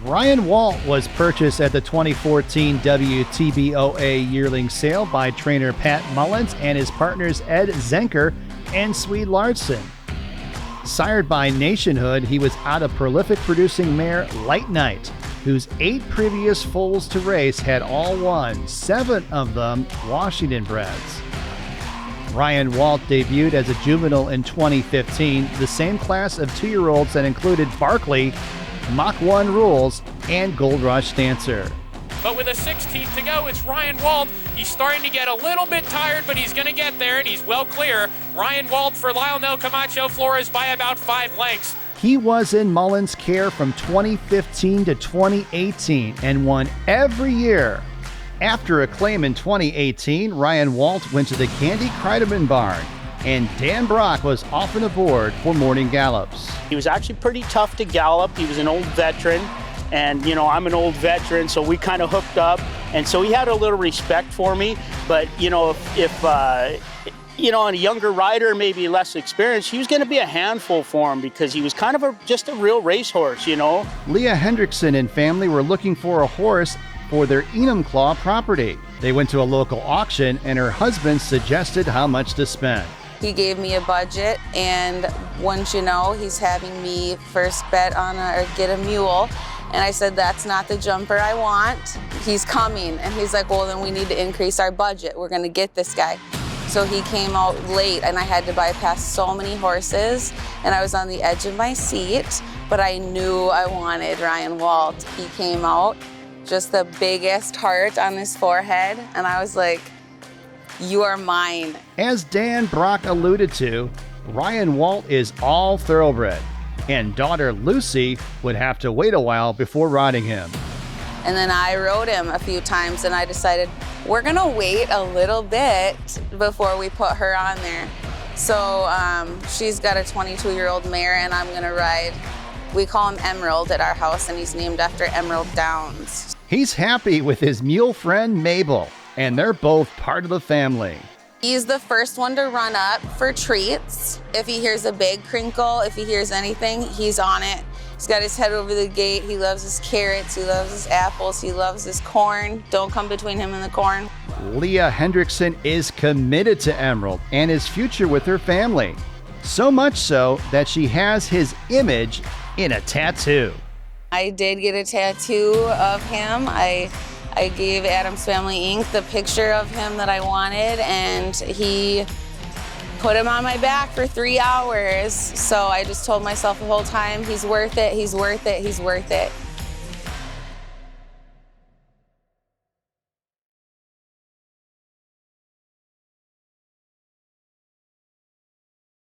Ryan Walt was purchased at the 2014 WTBOA yearling sale by trainer Pat Mullins and his partners Ed Zenker and Swede Larson. Sired by Nationhood, he was out of prolific producing mare Light Night, whose 8 previous foals to race had all won, 7 of them Washington breds. Ryan Walt debuted as a juvenile in 2015, the same class of 2-year-olds that included Barkley, Mach 1 Rules, and Gold Rush Dancer. But with a 16th to go, it's Ryan Walt. He's starting to get a little bit tired, but he's going to get there, and he's well clear. Ryan Walt for Lionel Camacho Flores by about 5 lengths. He was in Mullins' care from 2015 to 2018 and won every year. After a claim in 2018, Ryan Walt went to the Candy Kreidemann barn, and Dan Brock was often aboard for morning gallops. He was actually pretty tough to gallop. He was an old veteran, and I'm an old veteran, so we kind of hooked up, and so he had a little respect for me. But if on a younger rider, maybe less experienced, he was going to be a handful for him because he was kind of just a real racehorse, Leah Hendrickson and family were looking for a horse for their Enumclaw property. They went to a local auction, and her husband suggested how much to spend. He gave me a budget, and once he's having me first bet on or get a mule. And I said, that's not the jumper I want. He's coming. And he's like, well, then we need to increase our budget. We're going to get this guy. So he came out late, and I had to bypass so many horses, and I was on the edge of my seat, but I knew I wanted Ryan Walt. He came out, just the biggest heart on his forehead, and I was like, you are mine. As Dan Brock alluded to, Ryan Walt is all thoroughbred, and daughter Lucy would have to wait a while before riding him. And then I rode him a few times, and I decided we're gonna wait a little bit before we put her on there. So she's got a 22-year-old mare, and I'm gonna ride. We call him Emerald at our house, and he's named after Emerald Downs. He's happy with his mule friend Mabel, and they're both part of the family. He's the first one to run up for treats. If he hears a big crinkle, if he hears anything, he's on it. He's got his head over the gate. He loves his carrots. He loves his apples. He loves his corn. Don't come between him and the corn. Leah Hendrickson is committed to Emerald and his future with her family. So much so that she has his image in a tattoo. I did get a tattoo of him. I gave Adam's Family Inc. the picture of him that I wanted, and he put him on my back for 3 hours. So I just told myself the whole time, he's worth it, he's worth it, he's worth it.